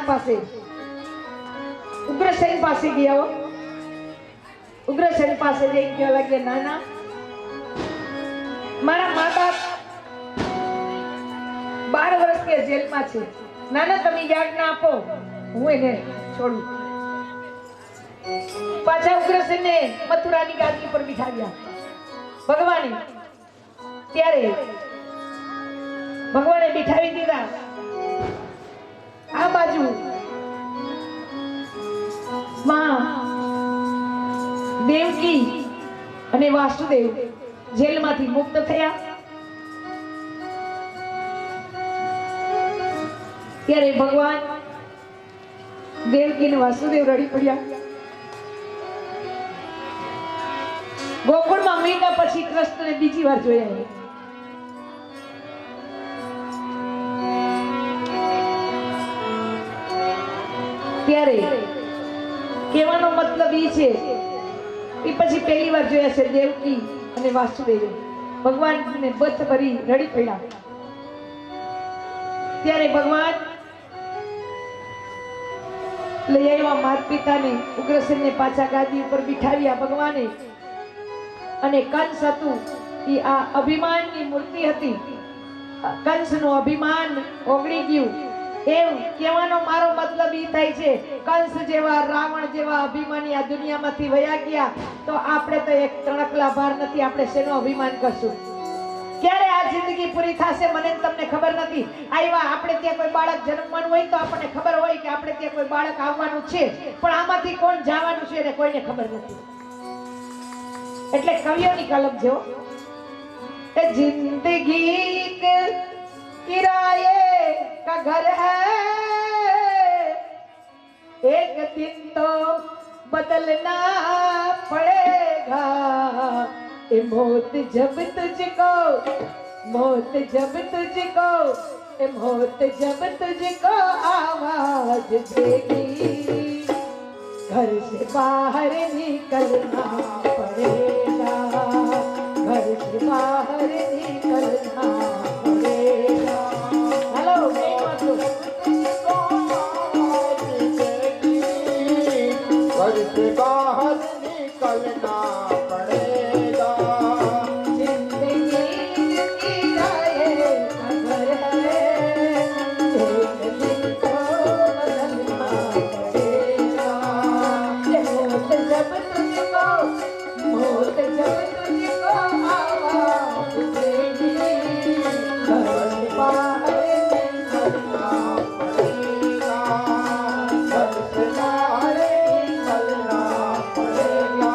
પાસે ઉગ્રસેન પાસે ગયા હો. ઉગ્રસેન પાસે જઈ કહેવા લાગ્યા, નાના મારા મા બાપ 12 વર્ષથી જેલમાં છે. નાના તમે યાજ્ઞા આપો, હું એને છોડું. પાછા ઉગ્રસેનને મથુરાની ગાદી પર બિઠાવ્યા ભગવાને. ત્યારે ભગવાને બિઠાવી દીધા. આ બાજુ માં દેવકી અને વાસુદેવ જેલમાંથી મુક્ત થયા. ત્યારે ભગવાન દેવકી અને વાસુદેવ રડી પડ્યા. ગોકુળમાં મહિના પછી કૃષ્ણને બીજી વાર જોયા. ત્યારે કહેવાનો મતલબ એ છે એ પછી પહેલી વાર જોયા છે દેવકી અને વાસુદેવે. ભગવાનને બથ ભરી રડી પડ્યા. ત્યારે ભગવાન લઈ આવ્યા માતા પિતાને. ઉગ્રસેનને પાછા ગાદી ઉપર બિઠાવ્યા ભગવાને. અને કંસ હતું એ આ અભિમાનની મૂર્તિ હતી. કંસનું અભિમાન ઓગળી ગયું. એમ કહેવાનો મારો મતલબ એ થાય છે કંસ જેવા રાવણ જેવા અભિમાની આ દુનિયામાંથી વયા ગયા તો આપણે તો એક તણકલા ભાર નથી. આપણે શેનો અભિમાન કરશું? ક્યારે આ જિંદગી પૂરી થશે મને તમને ખબર નથી. આવ્યા આપણે ત્યાં કોઈ બાળક જન્મવાનું હોય તો આપણને ખબર હોય કે આપણે ત્યાં કોઈ બાળક આવવાનું છે, પણ આમાંથી કોણ જવાનું છે એને કોઈને ખબર નથી. એટલે કવિઓની કલમ જો એ જિંદગી किराए का घर है, एक दिन तो बदलना पड़ेगा. ए मौत जब तुझको, मौत जब तुझको, ए मौत जब तुझको आवाज देगी, घर से बाहर निकलना पड़ेगा, घर से बाहर निकलना पड़ेगा. हेलो घर से बाहर निकलना पड़ेगा. जिंदगी किराए का घर है, एक दिन तो बदलना पड़ेगा. ये मौत जब तुझको, मौत जब तुझको आवाज देगी, घर से बाहर निकलना पड़ेगा. घर से बाहर निकलना पड़ेगा.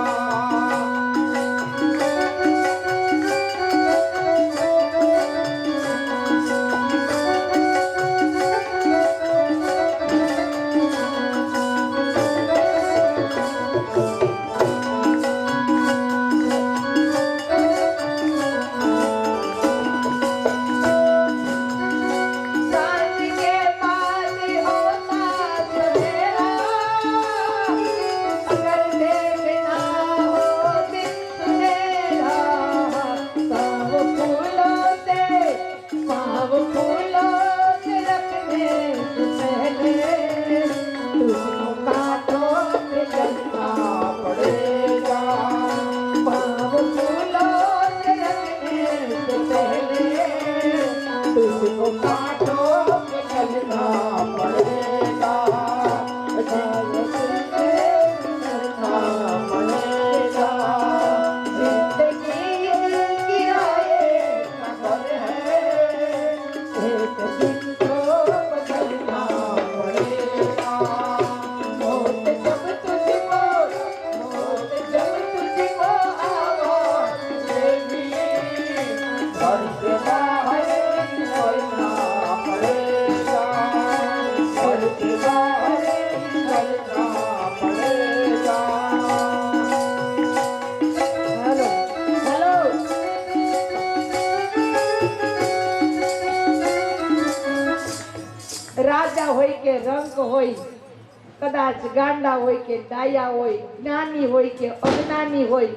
सांझ के बाद होता सवेरा, अगर देखना हो दिन सुनेरा, पाँव फूलों से रखने से पहले तुझको कांटों से चलना पड़ेगा. पाँव फूलों से रखने से पहले तुझको कांटों से चलना पड़ेगा. पड़ेगा. जिंदगी किराए का घर है, एक दिन तो बदलना पड़ेगा. मौत जब तुझको, मौत जब तुझको आवाज देगी, घर से बाहर निकलना पड़ेगा. घर से बाहर निकलना पड़ेगा. हेलो हेलो राजा હોય કે રંગ હોય, કદાચ ગાંડા હોય કે ડાયા હોય, જ્ઞાની હોય કે અજ્ઞાની હોય,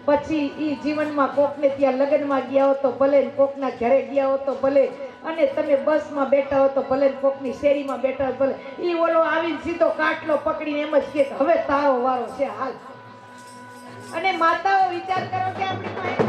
પછી ઈ જીવનમાં કોકને ત્યાં લગ્નમાં ગયા હો તો ભલે, કોકના ઘરે ગયા હો તો ભલે, અને તમે બસમાં બેઠા હો તો ભલે ને કોકની શેરીમાં બેઠા હો ભલે ઈ ઓલો આવીને સીધો કાટલો પકડીને એમ જ કે હવે તારો વારો છે હાલ. અને માતાઓ વિચાર કરો કે આપણી પાસે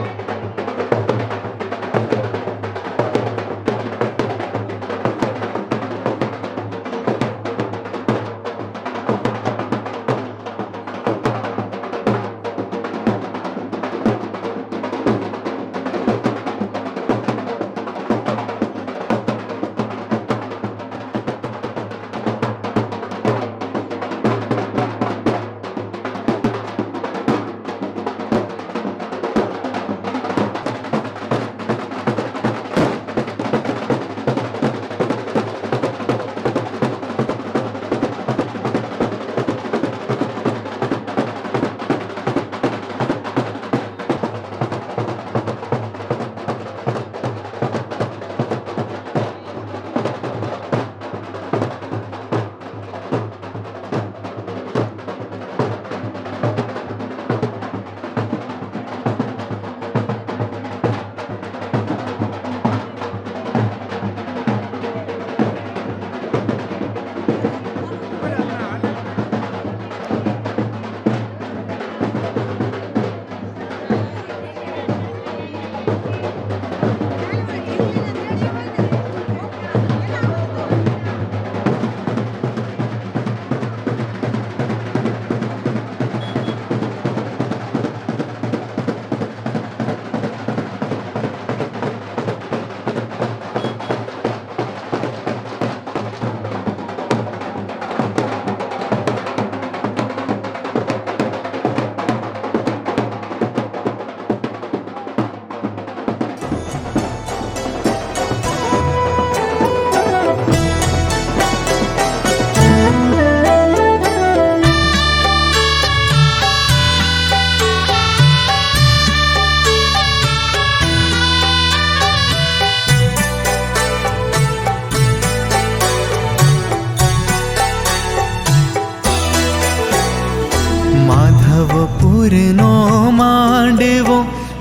માધવપુરનો માંડવો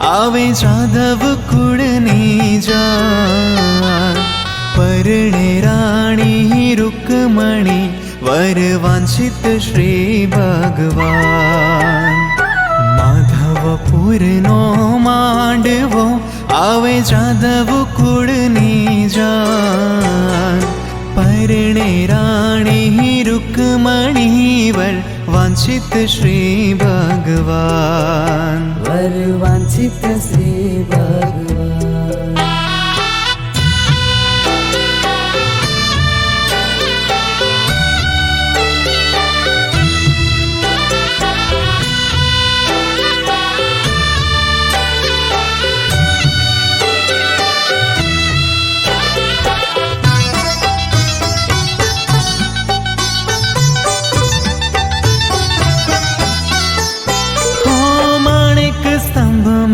આવે જાદવ કુળની જાન પરણે રાણી રૂકમણી વર વાંછિત શ્રી ભગવાન. માધવપુરનો માંડવો આવે જાદવ કુળની જાન પરણે રાણી રૂકમણી વર વાંછિત શ્રી ભગવાન. वर वांछित श्री भगवान.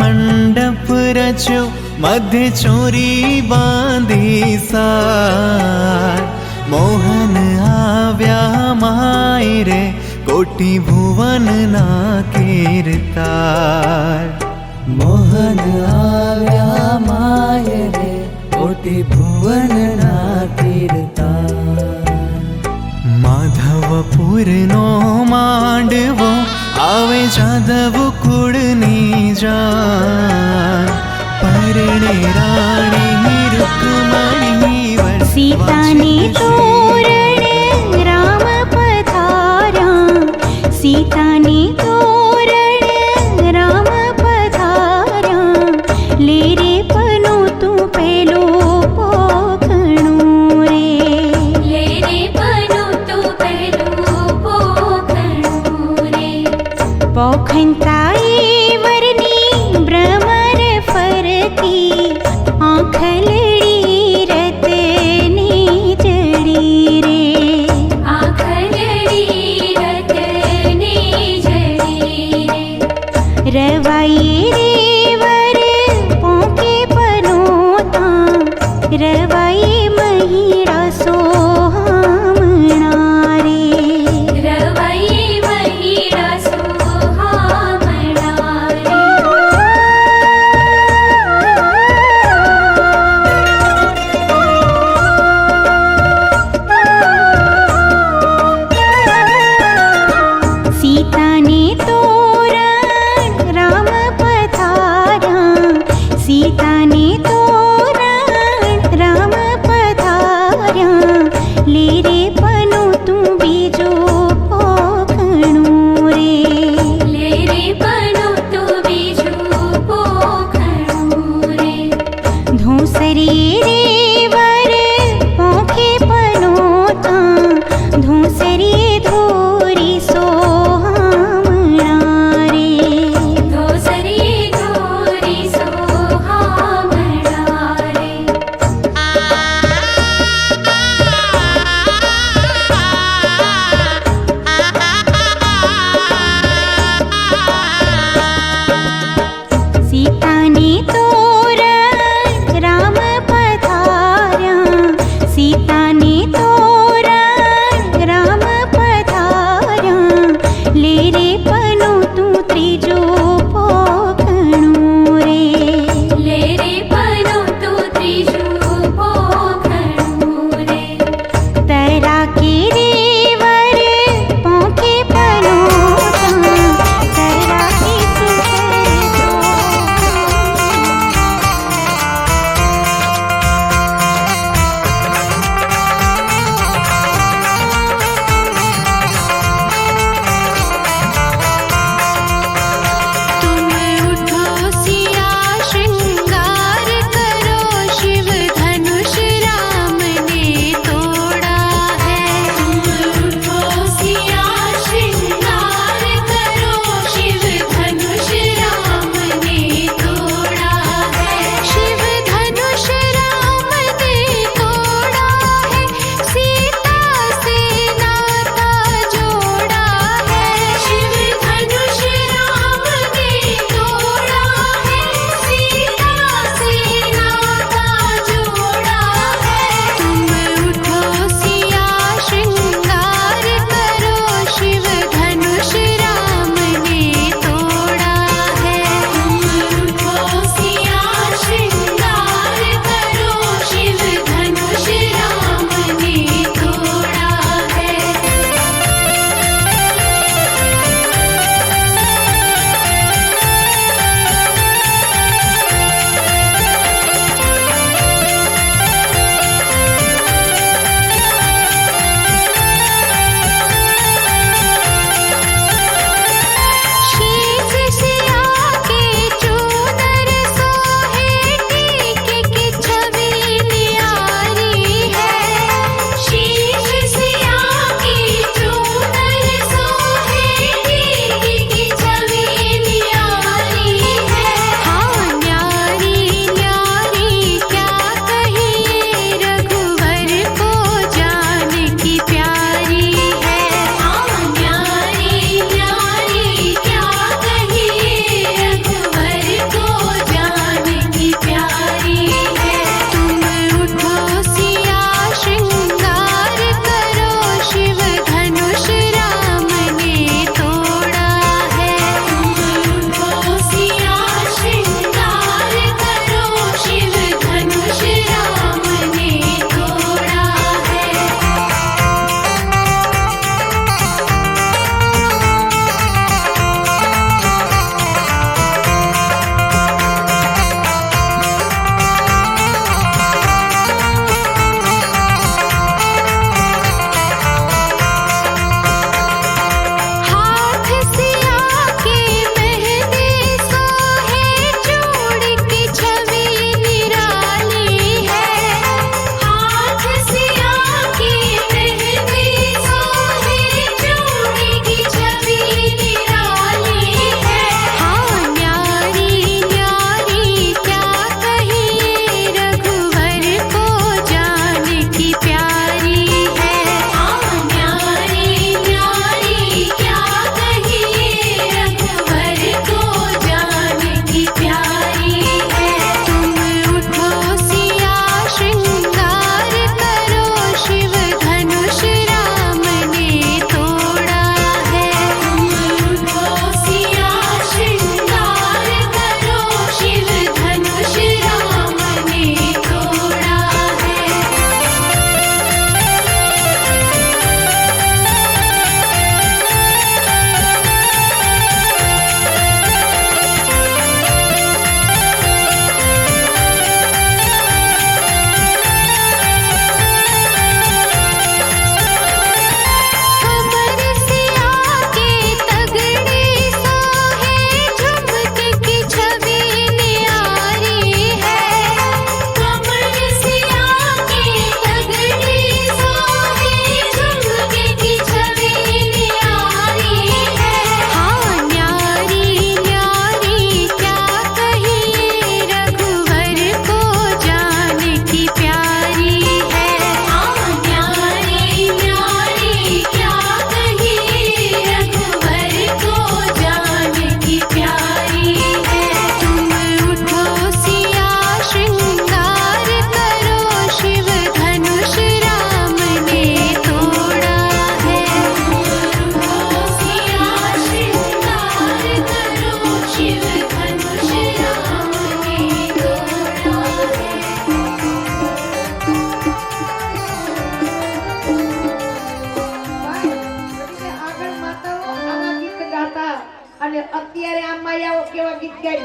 મંડપ રચ્યો મધ્ય ચોરી બાંધી સાર મોહન આવ્યા માય રે કોટી ભુવન ના કીર્તાર. मोहन आव्या माय रे कोटि भुवन ना कीर्तान. માધવપુરનો માંડવો આવે જાદવ કુળની જાન પરણે રાણી રૂકમણી વર सीताने तोरण राम पधार्या सीताने तोरण राम पधार्या ले रे पनो तू पेलो पोखणो रे ले रे पनो तू पेलो पोखणो रे पोखणताई वरनी भ्रमर फरती आँखलड़ी रतनी जड़ी रे आँखलड़ी रतनी जड़ी रे रवाई रे वर पोके पनोता रवाई महिरा सोहामणा रे रवाई महिरा सोहामणा रे.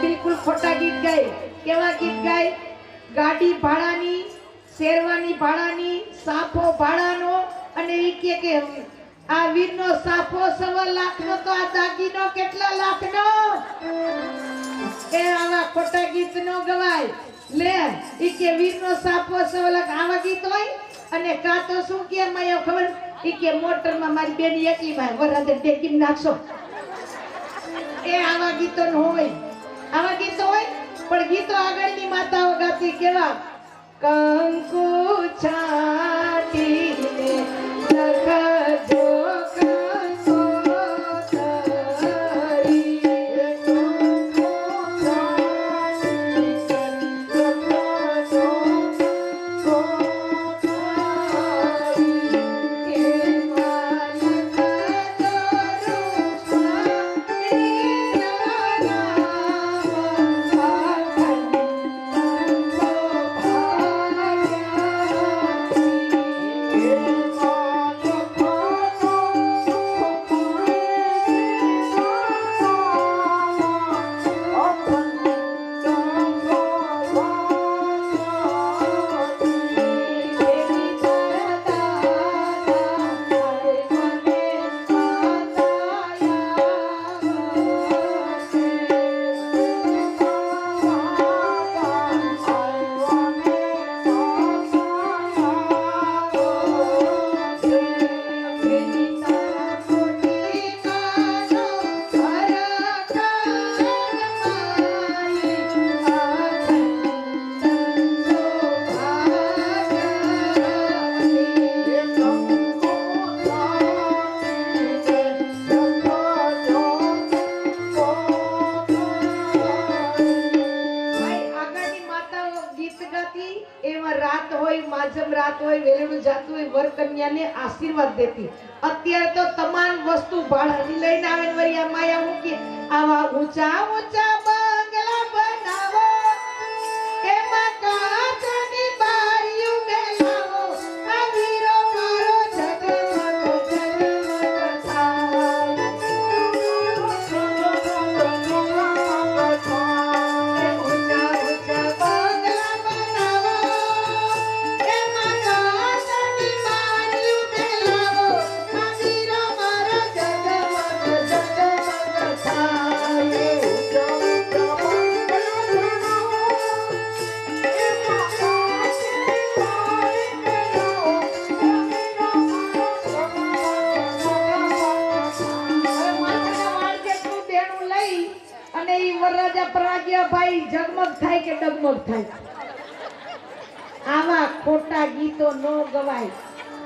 બિલકુલ ખોટા ગીત ગાય. કેવા ગીત ગાય? ગાડી ભાડાની, શેરવાની ભાડાની, સાફો ભાડાનો, અને ઈ કે આ વીરનો સાફો 1.25 લાખનો તો આ દાગીનો કેટલા લાખનો? એ આવા ખોટા ગીત નો ગવાય. લે ઈ કે વીરનો સાફો 1.25 લાખ, આવા ગીત હોય. અને કા તો શું કે માયા ખબર, ઈ કે મોટરમાં મારી બેન એકલી માં વરાદે ટેકી નાખશો. એ આવા ગીતો ન હોય. આવા ગીતો હોય, પણ ગીતો આગળની માતાઓ ગાતી કેવા? કંકુ છાટીને લખજો આશીર્વાદ દેતી. અત્યારે તો તમામ વસ્તુ ભાડાની લઈને આવે ને વળી આ માયા મૂકી આવા ઊંચા ઊંચા બંગલા બનાવો, એમાં કાચની બારીઓ બેસાવો, આ વીરો મારો જગમગ જગમગ થાય. ઊંચા ઊંચા બંગલા બનાવો, એમાં કાચની બારીઓ બેસાવો, આ વીરો મારો જગમગ જગમગ થાય. વરરાજા પરાગ્યા ભાઈ જગમગ થાય કે ડગમગ થાય? આવા ખોટા ગીતો નો ગવાય.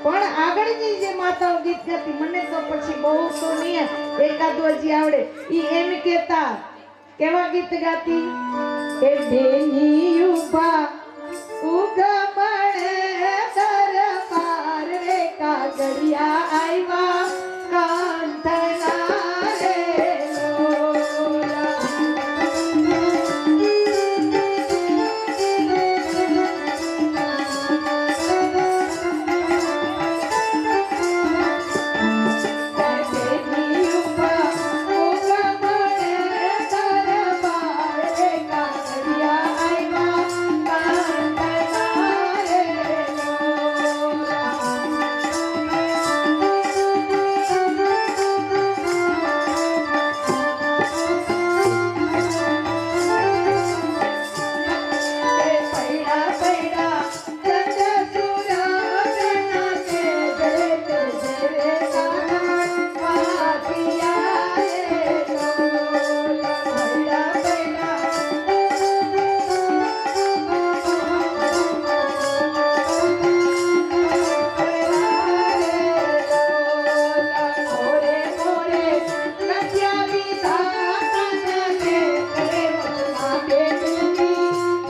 પણ આગળની જે માતાઓ ગીત ગાતી, મને તો પછી બહુ તો નહીં, એકાદું હજી આવડે. ઈ એમ કેતા, કેવા ગીત ગાતી? એ બેની ઉભા ઉગમણે દરબાર રે, કાગડિયા આવ્યા કાંતના રે લોલા. બેની ઉભા ઉગમણે દરબાર રે, કાગડિયા આવ્યા કાંતના રે લોલા. પૈડા પૈડા ચંદ્રસુરા બેના કે જરે તે જરે કાના વાપિયા રે લોલા. પૈડા પૈડા મોરે મોરે કચ્યા વિધા કાના કે કરે મચના બેની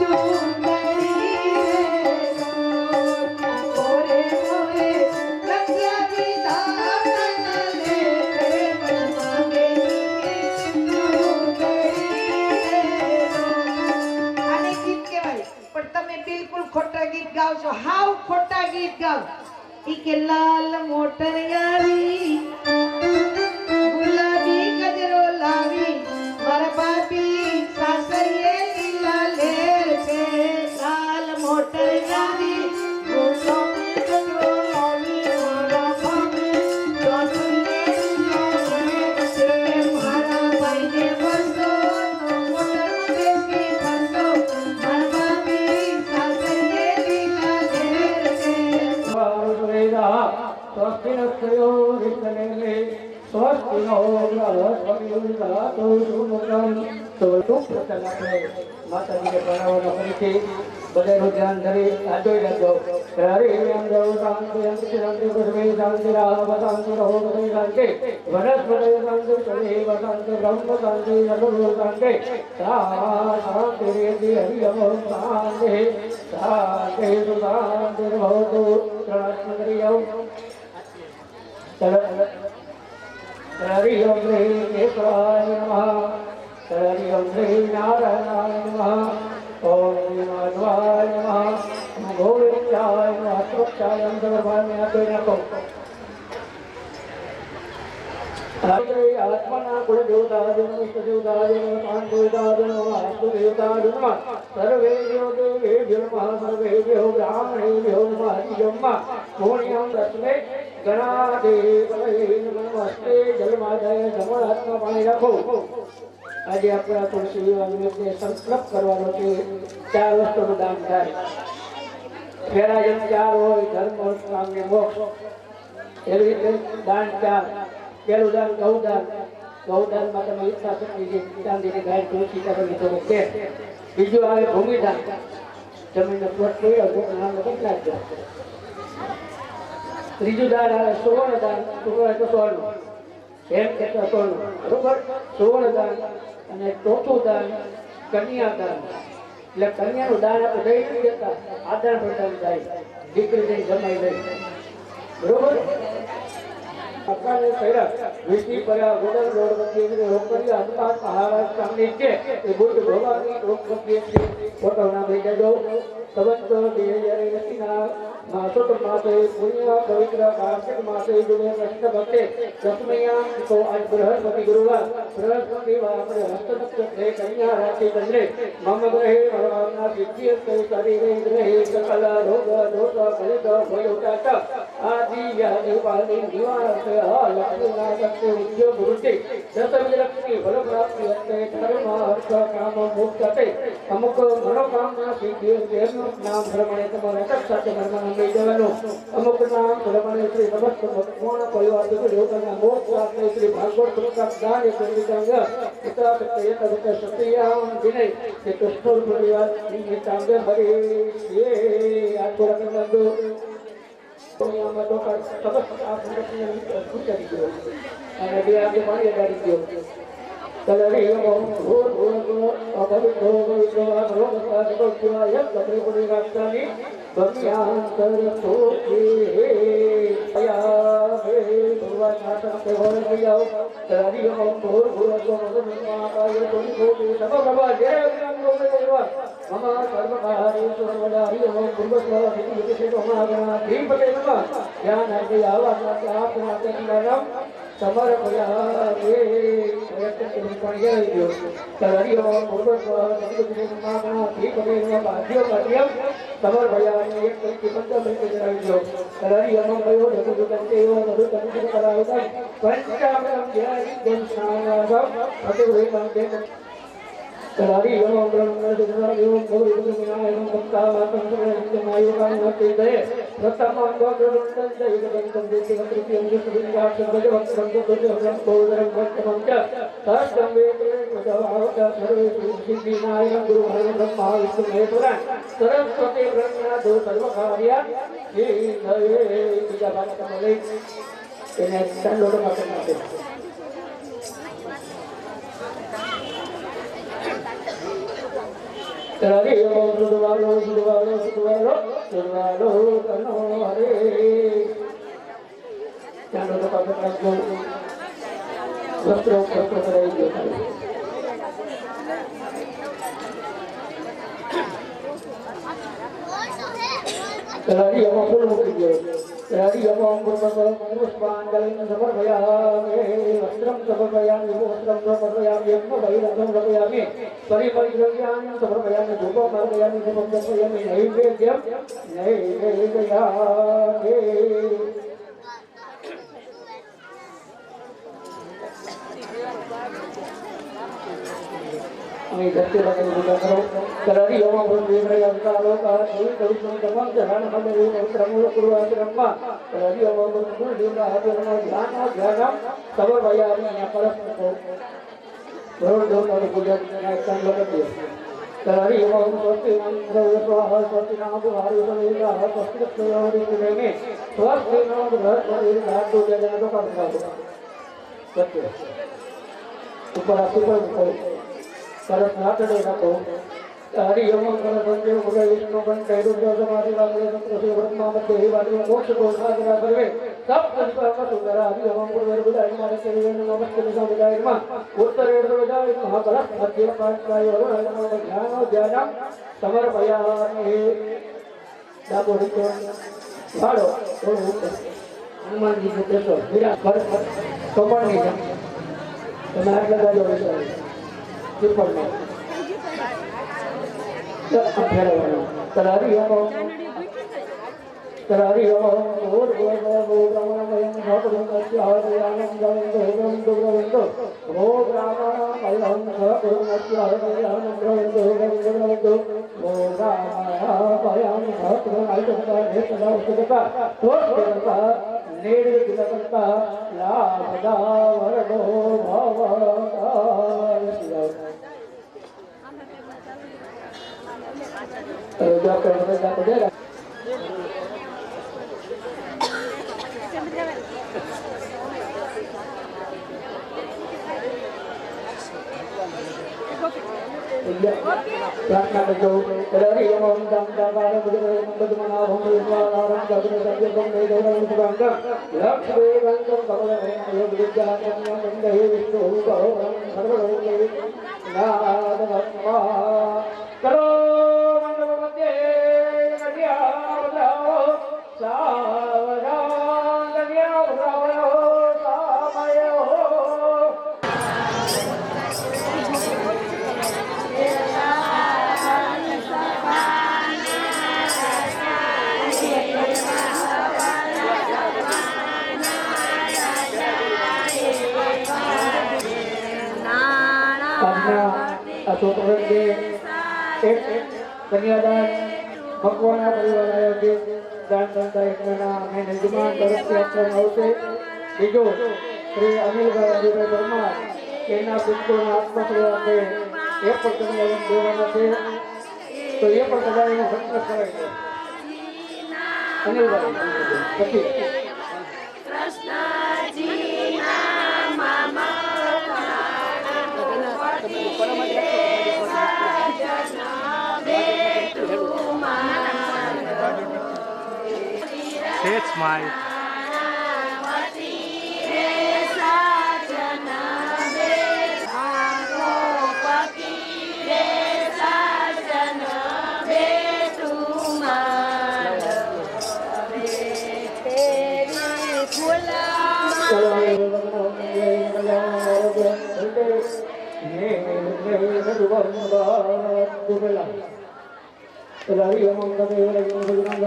ચુંદડી રે લોલા. મોરે મોરે કચ્યા વિધા કાના કે કરે મચના બેની ચુંદડી રે લોલા. આને ગીત કહેવાય. પણ તમે બિલકુલ ખોટા ગીત ગાઓ છો, હાવ ખોટા ગીત ગાઓ. ઈ કે લાલ મોટર આવી, ગુલાબી ગજરો લાવી, મારા બાપી સાસરે માતાજીને પ્રણામો ફરીથી બધાનું ધ્યાન ધરી આદોઈ રાખજો. હરે રામ દેવ શાંતિ શાંતિ શાંતિ પૃથ્વી શાંતિ રામ શાંતિ રહો પૃથ્વી શાંતિ વનસ્પતિ શાંતિ સદેવ શાંતિ બ્રહ્મ શાંતિ સર્વ શાંતિ શાંતિ રેતિ હરિ ઓમ શાંતિ શાંતિ શાંતિ ભવતુ ત્રણાત્મક્રિયૌ હરિ ઓમ શ્રી કેશવાય નમઃ. હરિ ઓમ શ્રી નારાયણાય નમઃ. ઓમ માધવાય નમઃ. ગોવિંદાય નમઃ. અષ્ટોચ્ચાય અંતર્ભાગને આપી નાખો. આત્મના કુળ દેવતા ઇષ્ટ દેવતા શાંત દેવતા વાસ્તુ દેવતા નમઃ. સર્વે દેવેભ્યો નમઃ. સર્વેભ્યો બ્રાહ્મણેભ્યો નમઃ. હરિ પુણ્યં રત્ને ગણાદેવૈ નમસ્તે. જલમાદય જમણ હાથમાં પાણી રાખો. આજે આપણા તુલસી અગ્નિને સંકલ્પ કરવાનો છે. 4 વસ્તુનું દાન થાય. ફેરાજન 4 હોય, ધર્મ કામ ને મોક્ષ. એવી રીતે દાન 4. પહેલું દાન ગૌદાન. ગૌદાનમાં તમે ઈચ્છા શક્તિ ચાંદીની ગાય તુલસી તમે થોડો કે. બીજું આવે ભૂમિદાન. જમીનનો પ્લોટ પડ્યો નામ કેટલા જ. ત્રીજું દાન આવે સુવર્ણ દાન. સુવર્ણ તો સોનું, એમ કહેતા સોનું, બરોબર. સુવર્ણ દાન. અને ચોથું દાન કન્યાદાન. એટલે કન્યાનું દાન આપણે દઈ નથી દેતા, આદાન પ્રદાન થાય. દીકરી દઈ જમાઈ દઈ, બરોબર. અકાલે કર્યા વિષ્ણુ કર્યા ગોડલ રોડ વચ્ચે રોકડી અનપાત મહારાજ સામે છે એ બુદ્ધ ભગવાનની રોક વચ્ચે છે. ફોટો ના લઈ જજો. સંવત 2080 માસોત માસે પુણ્ય પવિત્ર કાર્તિક માસે ગુણે કૃષ્ણ ભક્તે દસમયામ તો આજ બૃહસ્પતિ ગુરુવાર. બૃહસ્પતિવાર આપણે હસ્ત નક્ષત્રે કન્યા રાશિ ચંદ્રે મમ ગ્રહે ભગવાનના સિદ્ધિ શરીરે ગ્રહે સકલ રોગ દોષ કલિત ભયોટાટ આદિ વ્યાધિ પાલિ નિવારણ લક્ષ્મીના શક્તિ ઉદ્યોગ વૃદ્ધિ દશવિધ લક્ષ્મી ફલ પ્રાપ્તિ અંતે ધર્મ અર્થ કામ મોક્ષ તે અમુક મનોકામના સિદ્ધિ તેનું નામ પ્રમાણે તમારે અટક સાથે ધર્મના લઈ જવાનું. અમુક નામ પ્રમાણે શ્રી સમસ્ત પૂર્ણ પરિવાર લોકોના મોક્ષ પ્રાપ્ત શ્રી ભાગવત પ્રકાશ દાન ચંદ્રિકાંગ પિતા પિતા એક સત્યામ દિને કે કૃષ્ણ પરિવાર નિમિત્તાંગ હરે એ આખો રકમંદો દુનિયામાં તો સમસ્ત આ સંગઠનને ઉચ્ચારી ગયો અને બે આજે પાણી ગાડી ગયો. કલરી ઓમ ભૂર ભૂર અભવિતો ભવિતો અભરોગતા જગોત્યા યત લક્ષ્મી રાક્ષાની ભક્યાંતર સોખી અયા હે ભગવાન નાથન તે હોર ગયાઓ. કલરી ઓમ ભૂર ભૂર અભવિતો કાય તોની કોટી સબ ભગવાન જય વિરામ ગોમે ભગવાન મમ સર્વકારી સર્વદારી ઓમ ગુરુસ્વ સિદ્ધિ વિશે મહાગણા ધીપતે નમઃ. જ્ઞાન હે આવા આપના તે નામ તમારે ભયા એ પ્રયત્ન કરી ગયો. હરિ ઓમ ગુરુસ્વ સિદ્ધિ વિશે મહાગણા ધીપતે નમઃ. બાધ્યો કાર્યમ તમારે ભયા એક પૈકી 15 મિનિટ જણાવજો. હરિ ઓમ ભયો જગત એવો બધું તમે કરાવતા પંચામૃત જ્ઞાન દન સ્નાન અતિવેદન દે. હરિ ઓમ બ્રહ્મ દેવ ઓમ ગૌરી વિનાય ઓમ ભક્તા સંતરે માયુકાન નતિ દે પ્રથમ ગોત્રંતન દે જગતં દેતિ વત્રિતિ અંગિત વિદ્યા સર્વજવત સંતોષ બોધરં ભક્તમં ચ તસ્તંબે પ્રદવાવત સર્વે સિદ્ધિ નારાયણ ગુરુ હરિ બ્રહ્મા વિષ્ણુ મહેશ્વરા સરસ્વતી બ્રહ્મા દો સર્વ કાર્ય હે નયે બીજા બાળક મળે એને દંડોમાં કરનાશે. હરિ ઓમ સુદવાલો સુદવાલો સુદવાલો સુદવાલો કનો હરે. ચાલો તો પાછો રાખજો. વસ્ત્રો કરાવી દો. હરિ ઓમ ફૂલ મૂકી દો. હરિ ઓમ પુષ્પાંજલિ સમર્પયામિ વસ્ત્રમ સમર્પયામિ વસ્ત્રમ સમર્પયામિ યજ્ઞ સમર્પયામિ પરિપરિદ્રવ્યામિ સમર્પયામિ ધૂપમ સમર્પયામિ સમર્પયામિ નૈવેદ્યમ નૈવેદ્યામિ. ની ધરતી લગાવી પૂજા કરો કરારી ઓમ બ્રહ્મ અંકારો કા દેવી કવિનો તમામ ધ્યાન મને પવિત્ર મૂળ ગુરુ આશ્રમમાં કરારી ઓમ બ્રહ્મ દેવના હાથમાં ધ્યાન સબર ભયા અહીંયા પરસ કો રોડ દેવતાનું પૂજન ના કામ લગાવી કરારી ઓમ સ્વસ્તિ મંત્ર સ્વાહા સ્વસ્તિ નામ હારી સવેલા સ્વસ્તિ સ્વહરી કુલેમે સ્વસ્તિ નામ હરી ધાતુ જના તો કામ કરો સત્ય ઉપર આસુપર સરસ નાટડે રાખો હરિ ઓમ કર સંજય ભગવાન વિષ્ણુ બંધ કૈરુ સમાધિ વાગે સંતોષી બ્રહ્મા મધ્ય હે વાડી મોક્ષ કો સાધના સર્વે સબ કલ્પા સુંદર હરિ ઓમ ગુરુ બુધાય મારે કેરી નમસ્તે નિસા બુધાય માં ઉત્તરે બુધાય મહાબલ મધ્ય પાંચવાય હરિ ધ્યાન સમર્પયામિ દાબો રીતો ભાડો હનુમાનજી ને દેશો વિરાટ ભરત કમળની જમ તમે આટલા ગાજો વિચાર પીપળમાં કરારી ઓર બ્રહ્મણમયં ભગવં અસ્યાહયાનં ગવંદો ગવંદો ઓ બ્રાહ્મણમયં ભગવં અસ્યાહયાનં ગવંદો ગવંદો ઓ બ્રાહ્મણમયં ભગવં આયતકા નેતલા ઉસકા તોષકા નિર્વિઘ્નતા લાભદા વરદો ભવકાય પ્રાર્થના કરજો કરારી ઓમ દમ દાવારે બુદ્ધે મંગદમના ભમ વિશ્વાનારં ગગને સત્યકમ મે દેવં સુગંધ લક્ષ્મી ગંગમ ભગવને યોગ વિદ્યાનં મંદે વિષ્ણુ ભવં સર્વલોકે નાદવત્મા કરો મંગલ મધ્યે નદ્યા બધાઓ સાવધાન નદ્યા બધાઓ સામયો છોકરોને એક કન્યાદાન ભગવાનના પરિવાર આવ્યો છે દાન ધંધા એકના અને નિર્માણ તરફથી આપવામાં આવશે બીજો શ્રી અનિલભાઈ હરિભાઈ પરમાર એના પુત્રોના આત્મશ્રેય આપે એ પણ કન્યાદાન દેવાના છે તો એ પણ કદાચ એનો સંતોષ કરાય છે અનિલભાઈ પછી That's my Kali omong kami lagi mengulang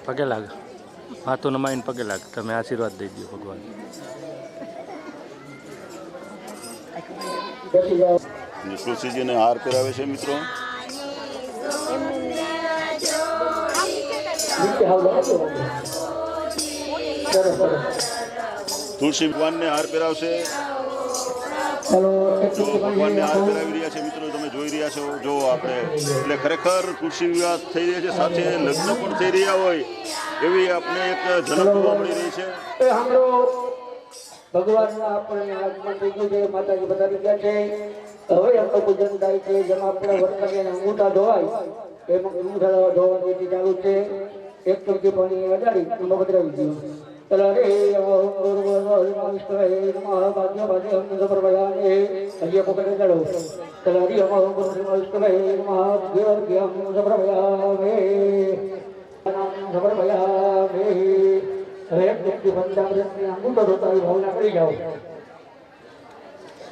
પગે લાગ હાથો નમાઈને પગે લાગ તમે આશીર્વાદ દઈ દો ભગવાન તુલસીજીને હાર પહેરાવે છે મિત્રો તુલસી ભગવાનને હાર પહેરાવશે ભગવાનને હાર પહેરાવી રહ્યા છે મિત્રો તમે જોઈ રહ્યા છો જો આપણે એટલે ખરેખર તુલસી વિવાહ થઈ રહ્યા છે સાથે લગ્ન પણ થઈ રહ્યા હોય એવી આપણે એક ઝલક જોવા મળી રહી છે ભગવાનના આપણને આગમન થઈ ગયું છે માતાજી બતાવી ગયા છે હવે આપણું પૂજન થાય છે જેમાં આપણે વર્તને અંગૂઠા ધોવાય એમાં અંગૂઠા ધોવાની વિધિ ચાલુ છે એક ચમચી પાણી અડાડી એમાં બદલાવી દઉં તલારે હજી પકડે ચડો તલારી હવે એક વ્યક્તિ પંચામૃતની અંગૂઠો ધોતા ભાવના કરી જાઓ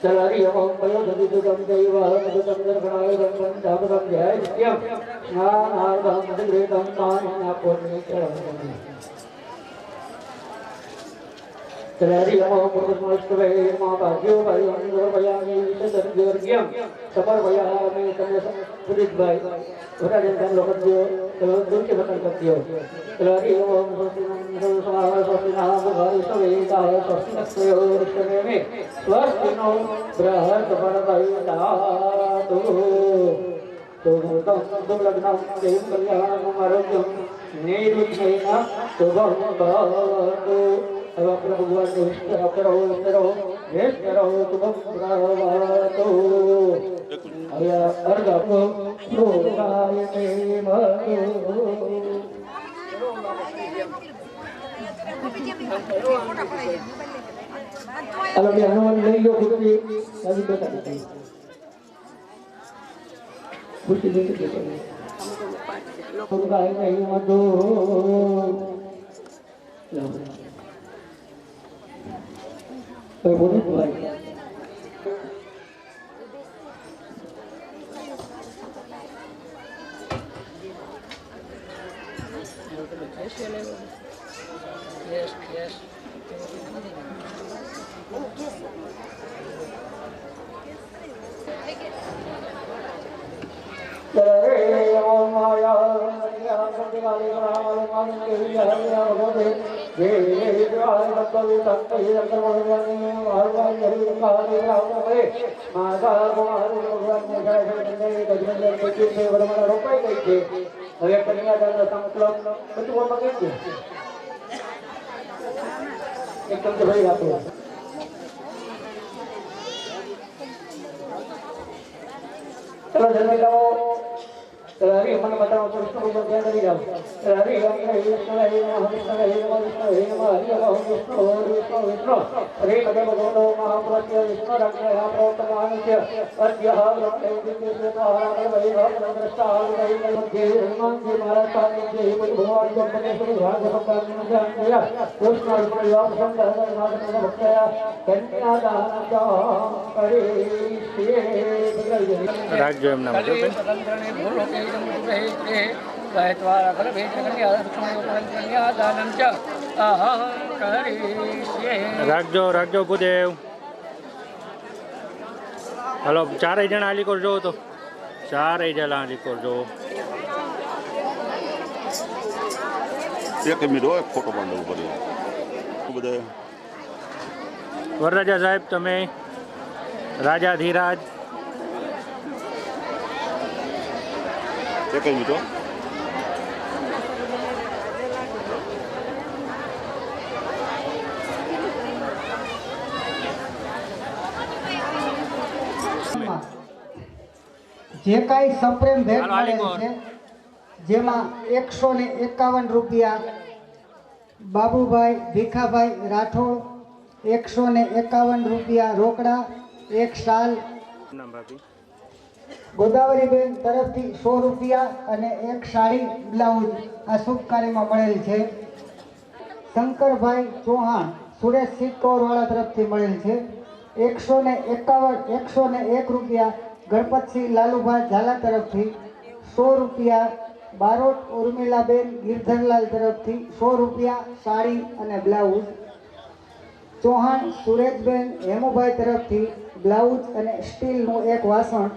चलारी हम पयो धति दुदम दैव दुदम दर्शनाय दम धामदम जय नित्यम नानादम दिग्रेदम नाना पुण्य चरण चलारी हम पुरुषमस्तवे मां भाग्यो भाई अंदर भयामी विशेषण ज्ञान सबर भयामी तने पुरित भाई ओरा जन लोक दियो तो दूर के बतन करतियो चलारी हम पुरुषमस्तवे समाह स्वस्तिना भाई सवेदा स्वस्तिनस्यो ऋषमे में स्वस्तिनो बृहत् परदाई दातु तो तुम लग्नम देव कल्याणम आरोग्यम निरुद्धेन शुभम भवतु अब अपना भगवान ने विष्णु करो तुम प्रभातो अया अर्घ प्रोगाय ते मतो अब ये हनुमान ले लो खुशी अभी बता दीजिए खुशी लेके देखो प्रोगाय ते मतो बोलो भाई હવે કન્યાદાનનો સંકલ્પ બધું પકડી એકદમ તો ભાઈ આપો ચલો જલ્દી જાઓ हरि मन बताओ कृष्ण को ध्यान नहीं जाओ हरि ओम कृष्ण हरि नमः कृष्ण हरि नमः कृष्ण हरि नमः हरि ओम विष्णु विष्णु विष्णु हरे भगव भगवतो महापुरुषो विष्णु रक्षः प्रोक्तमानस्य अद्यः ब्रह्मदेवस्य स्वाहा वैभव दृष्टा हरि मध्ये हनुमान जी महाराज स्वामी जी भगवान जगन्नाथ भाग भगवान जानया कृष्ण विष्णु संदर्भ नाथ भक्तया कन्यादान करे રાખજો એમના માટે રાખજો રાખજો ભૂદેવ હલો ચારેય જણા હાલી કરજો તો ચારેય જણા હાલી કરજો એક મિનિટ હોય ફોટો પાડવો પડે બધા વરરાજા સાહેબ તમે રાજાધીરાજ એક મિનિટ જે કાંઈ સપ્રેમ ભેટ મળેલ છે જેમાં 151 રૂપિયા બાબુભાઈ ભીખાભાઈ રાઠોડ 151 રૂપિયા રોકડા એક શાલ નામ ભાભી ગોદાવરીબેન તરફથી 100 રૂપિયા અને એક સાડી બ્લાઉઝ આ શુભ કાર્યમાં મળેલ છે શંકરભાઈ ચૌહાણ સુરેશ સિક્કોરવાળા તરફથી મળેલ છે 101 રૂપિયા ગણપતસિંહ લાલુભા ઝાલા તરફથી 100 રૂપિયા બારોટ ઉર્મિલાબેન ગિરધરલાલ તરફથી 100 રૂપિયા સાડી અને બ્લાઉઝ ચૌહાણ સુરેશબેન હેમુભાઈ તરફથી બ્લાઉઝ અને સ્ટીલનું એક વાસણ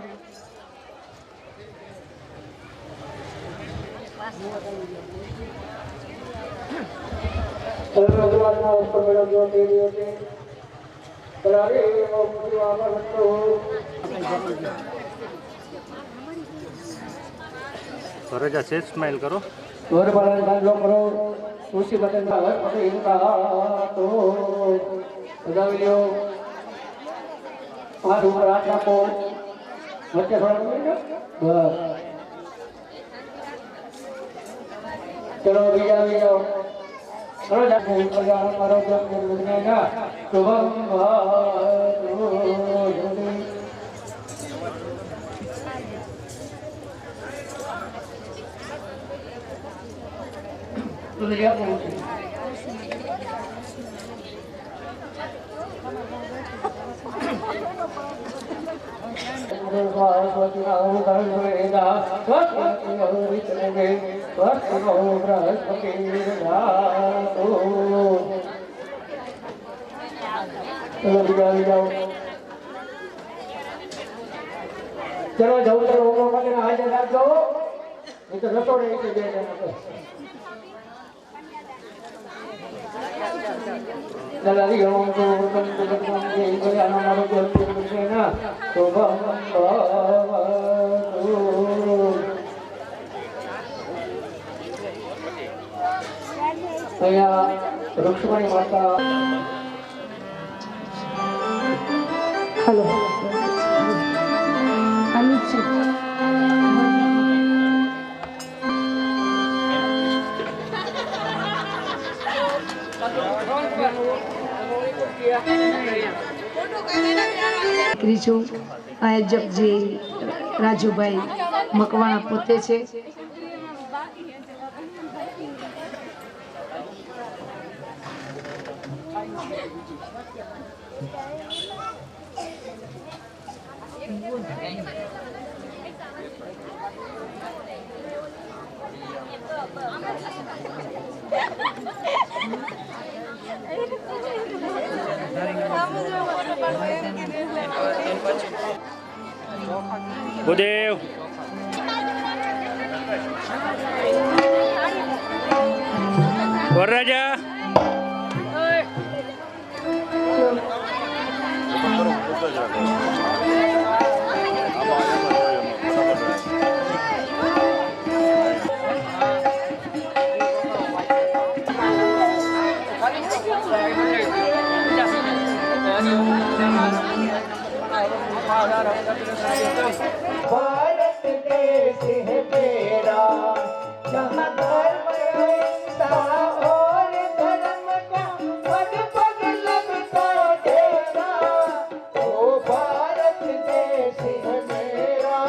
વરરાજા સેજ સ્માઈલ કરો और बालन दान करो तुलसी बटन का हर पटे इनका तो बजावियो पांच उम्र रात ना को बच्चे थोड़ा बस चलो बीजा बीजा चलो जाके कल्याण मारो जब निर्विघ्न ना शुभम भवतु तो लिया ચલો જવું તો ઓગો માટે હાજર રાખજો એ તો રતો રહી છે બે જણા દલાલી ઓમ તો ભગવાન જે ઈશ્વરના મારો જલ્દી છે ના તો અહીંયા રૂક્ષ્મણી માતા હલો અનુજ છે ત્રીજું આયોજક જે રાજુભાઈ મકવાણા પોતે છે. ભૂદેવ વરરાજા भारत देश है मेरा जहाँ धर्म अहिंसा और धर्म का पग पग लगता डेरा. ओ भारत देश है मेरा,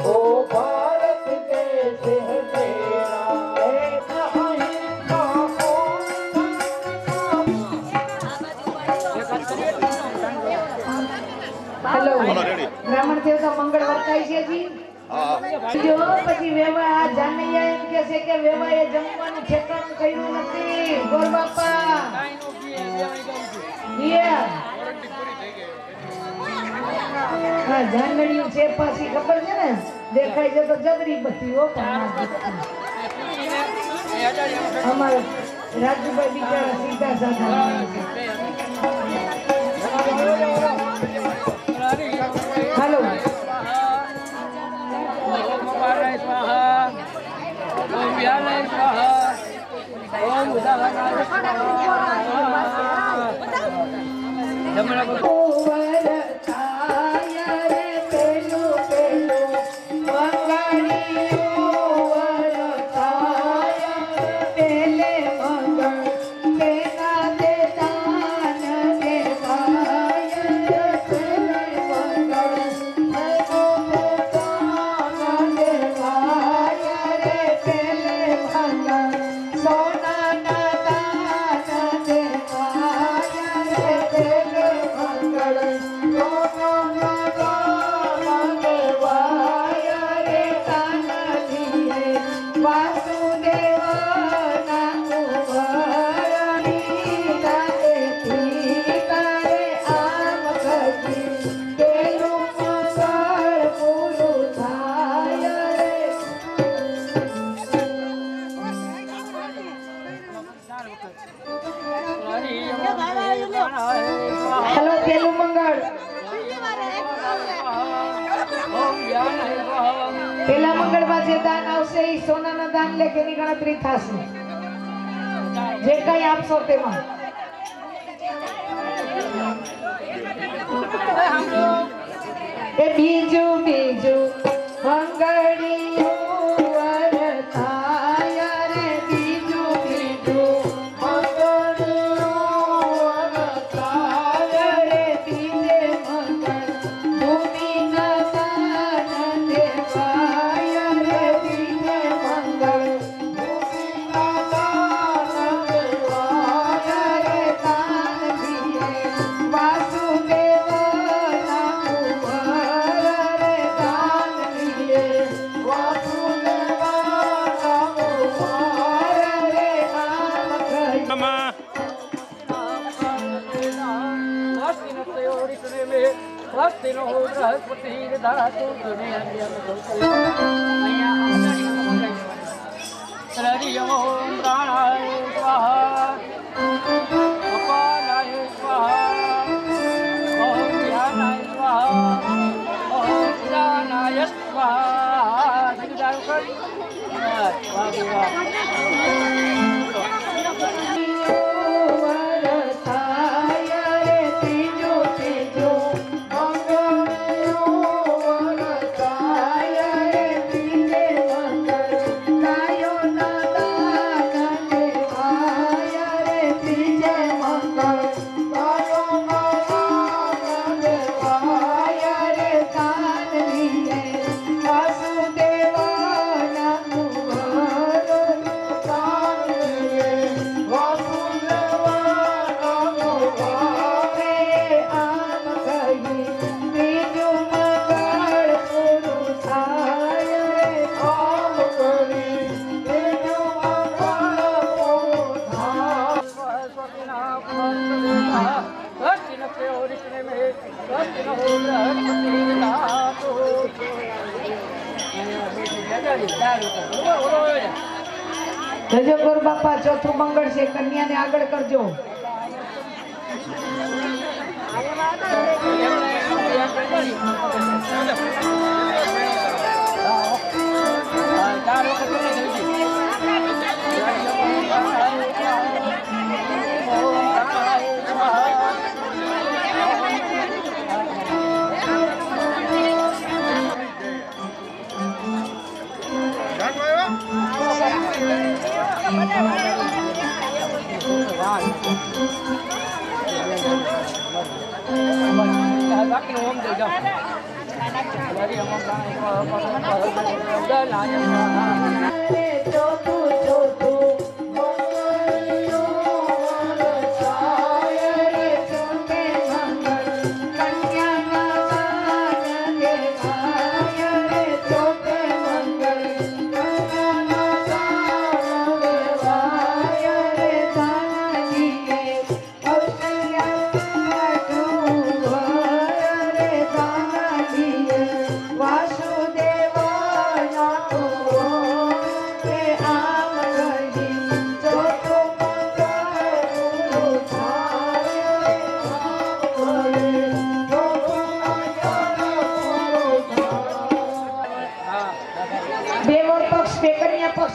ओ भारत देश है मेरा. एक अहिंसा और હેલો બ્રાહ્મણ દેવતા મંગળ વર્તાય છે જી. જો પછી વેવા આ જાનૈયા એમ કહે છે કે વેવાએ જમવાનું ઠેકાણું કર્યું નથી. ગોર બાપા હા જાનડિયું છે પાછી ખબર છે ને દેખાય છે તો જબરી બધી હો. અમારે રાજુભાઈ બિચારા સીધા સાધા हेलो हेलो पेलू मंगल પેલા મંગળવાર જે દાન આવશે એ સોનાના દાન લેખેની ગણતરી થશે. જે કઈ આપશો તેમાં એ બીજું બીજું મંગળિયું વાસુદેવ ના બૃહસ્પતિ ધાતુ હરિ ઓમ પ્રાણાય સ્વાહા અપાનાય સ્વાહા ઓમ ધ્યાનાય સ્વાહા ઓમ ઉદાનાય સ્વાહા જગદાર કરી જજોગોર બાપા ચોથું મંગળ છે, કન્યાને આગળ કરજો.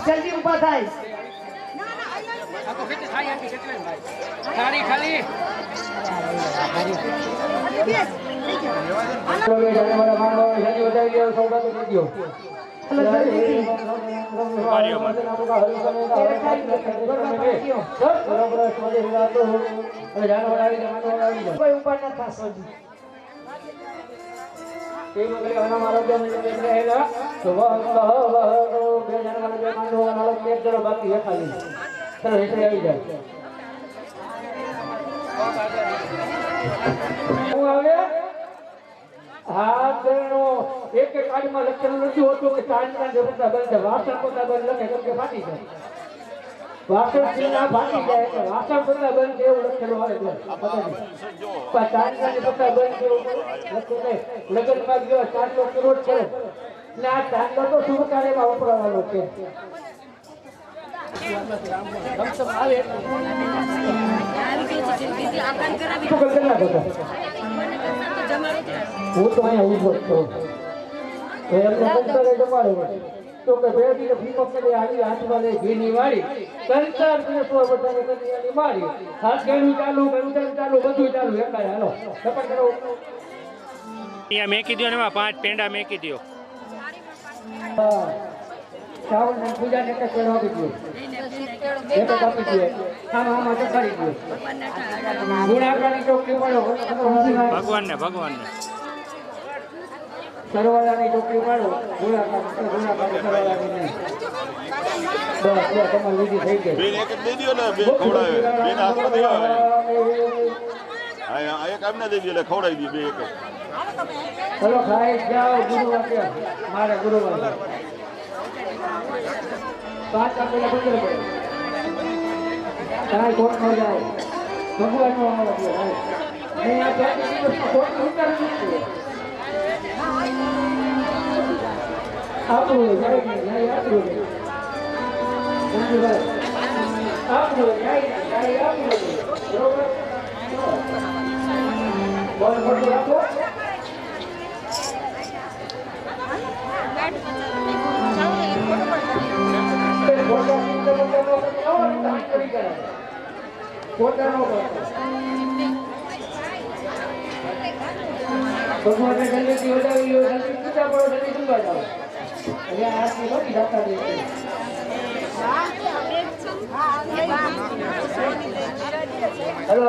જલ્દી ઉભા થાય. કોઈ ઉપર ન થશો. એક કાર્ડમાં લખેલું નથી હોતું કે ચાંદના જબરદસ્ત બંધ વાસણ પોતા બંધ લખે કેમ કે ફાટી જાય. વાસણ ના ફાટી જાય એટલે વાસણ પોતા બંધ એવું લખેલું હોય એટલે ચાંદના પોતા બંધ એવું લખેલું. લગ્નમાં ગયો ચાંદલો પૂરો છે એટલે આ ચાંદલો તો શુભ કાર્યમાં વપરાવાનો છે. હું તો અહીંયા ઉભો છું તો કે બે દી ફીકો કરી આવી હાથમાં લઈ ઘીની વાળી કંસાર પીસો બધાને કન્યાની મારી હાથ ગેલું ચાલુ ચાલુ બધું ચાલુ એકાય હાલો સપટ કરો. અહીંયા મેકી દો ને એમાં 5 પેંડા મેકી દો. શ્રાવણ પૂજા ને કઈ કરવા આપી દો એક જ આપી દો આમાં ચખાડી દો ગુણાકારની ચોકડી પાડો ભગવાનને સરવાળાની ચોકડી પાડો ગુણાકાર સરવાળાની નહીં. બસ તમારી વિધિ થઈ ગઈ. બેન એક જ દઈ દો ને બેન ખવડાવે બેન હાથમાં દેવા આ એક આમને દઈ દો એટલે ખવડાવી દઈએ બે એક જ. ચલો ખાઈ જાઓ ગુરુવાર મારે ગુરુવાર 5 આપેલા બંદર પર કાંઈ કોટ ન જાય ભગવાનનો આવડે નહીં. આ 4 દિવસમાં કોટ ઉતારી નથી આપણું જાય ને જાય આપણું જાય. સમજ્યું? આપણું જાય ને જાય આપણું જાય. બરોબર? બોલ ફોટો રાખો. ભગવાનને જલ્દીથી વધાવી લો, જલ્દી પૂજા કરો, જલ્દી સુવા જાઓ. એટલે આરતી નથી જતા દેતી. હલો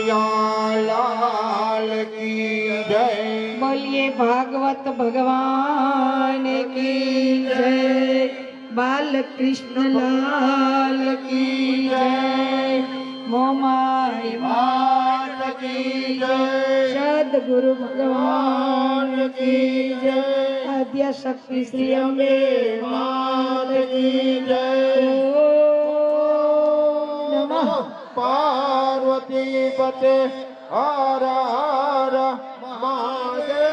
लाल की जय। बोलिए भागवत भगवान की जय। बाल कृष्ण लाल की जय। मोमाई मात की जय। सद्गुरु भगवान की जय। आद्या शक्ति श्री अम्बे मात की जय। ओम नमः पार्वती पते हर हर महादेव।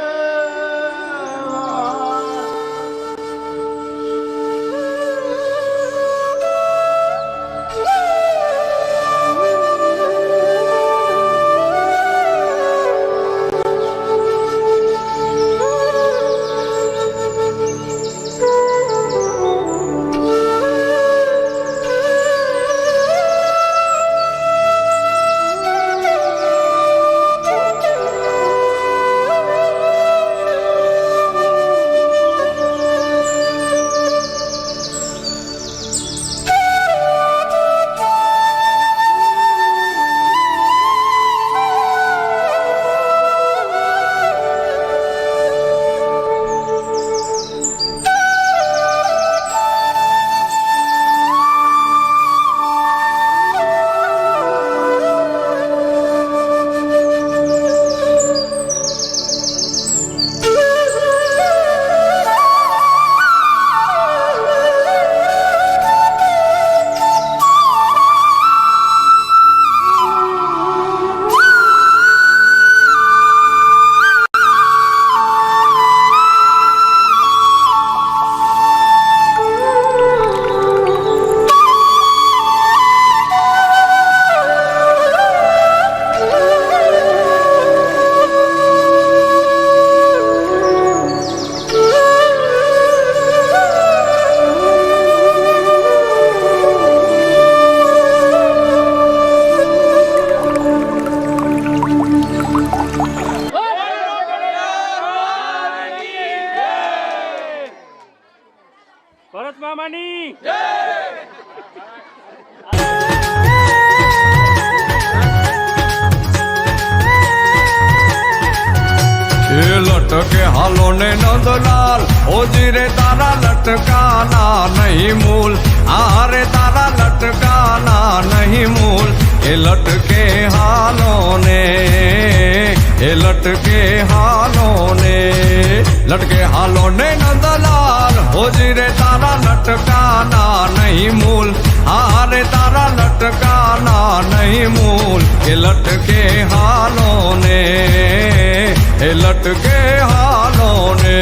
ભરત મામાની लटके हालो ने नंदलाल ओजी रे तारा लटकाना नहीं मूल। आरे तारा लटकाना नहीं मूल। ए लटके हालो ने ए लटके हालो ने लटके हालो ने नंदलाल ओजी रे तारा लटकाना नहीं मूल। आरे तारा लटकाना नहीं मूल। ए लटके हालो ने ए लटके हालों ने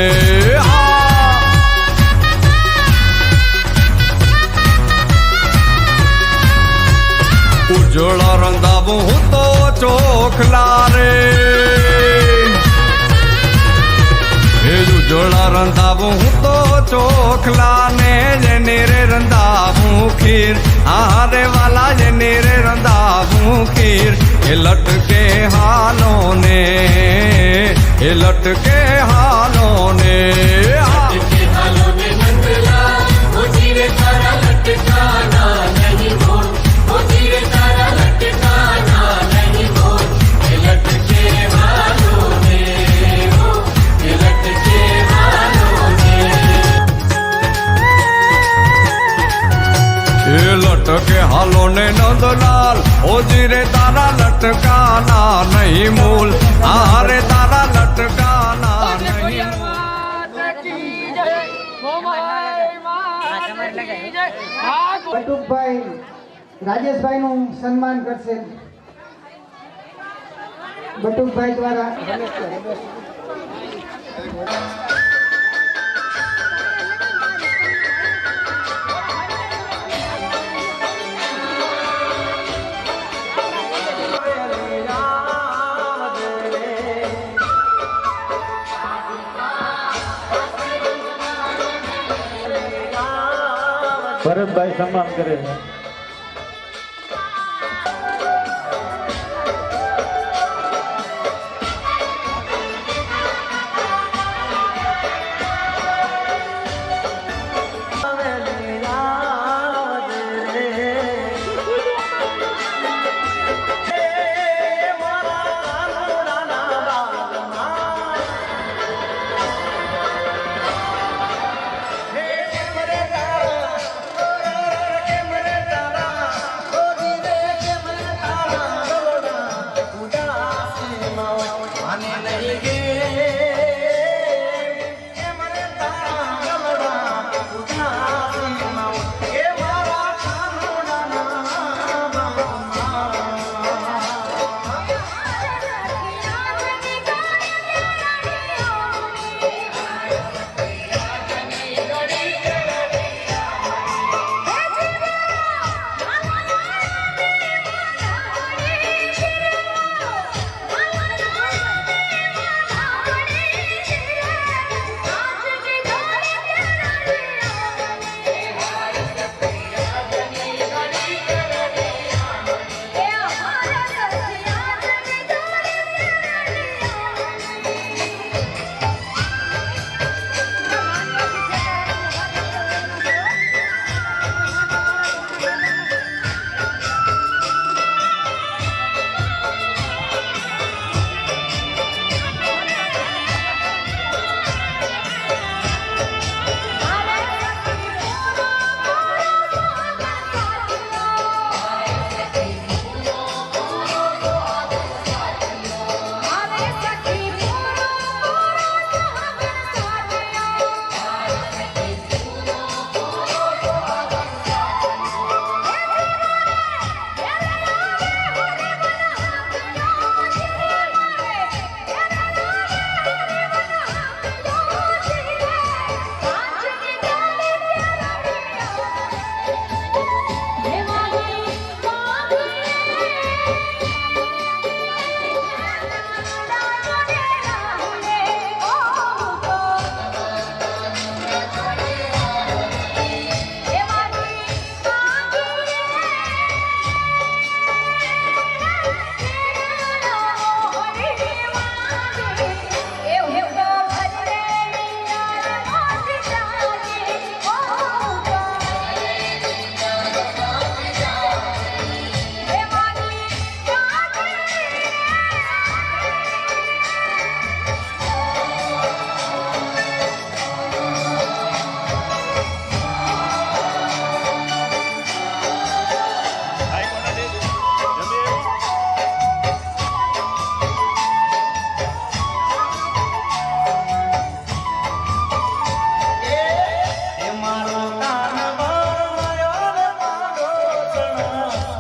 उजड़ा रंगाबू तो चोखला रे। उजड़ा रंधाबू तो चोखला ने जे नेरे रंधाबू खीर। आरे वाला जे नेरे रंधाबू खीर। ए लटके हालों ने ए लटके हालों ने लटके हालों ने नंदलाल ओजी रे तारा लटकाना नहीं मोल। ओजी रे तारा लटकाना नहीं मोल। ये लटके हालों ने हो ये लटके हालों ने। ए लटके हालों ने नंदलाल ओजी रे तारा लटकाना नहीं मूल। आरे तारा लटकाना नहीं मूल। બટુકભાઈ રાજેશભાઈનું સન્માન કરશે બટુકભાઈ દ્વારા। ભરતભાઈ સન્માન કરે છે।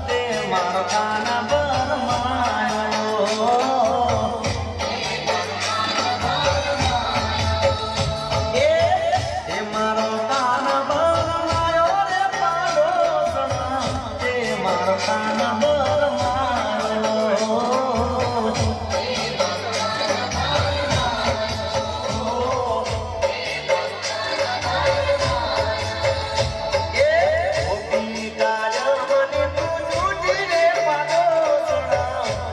તે મારો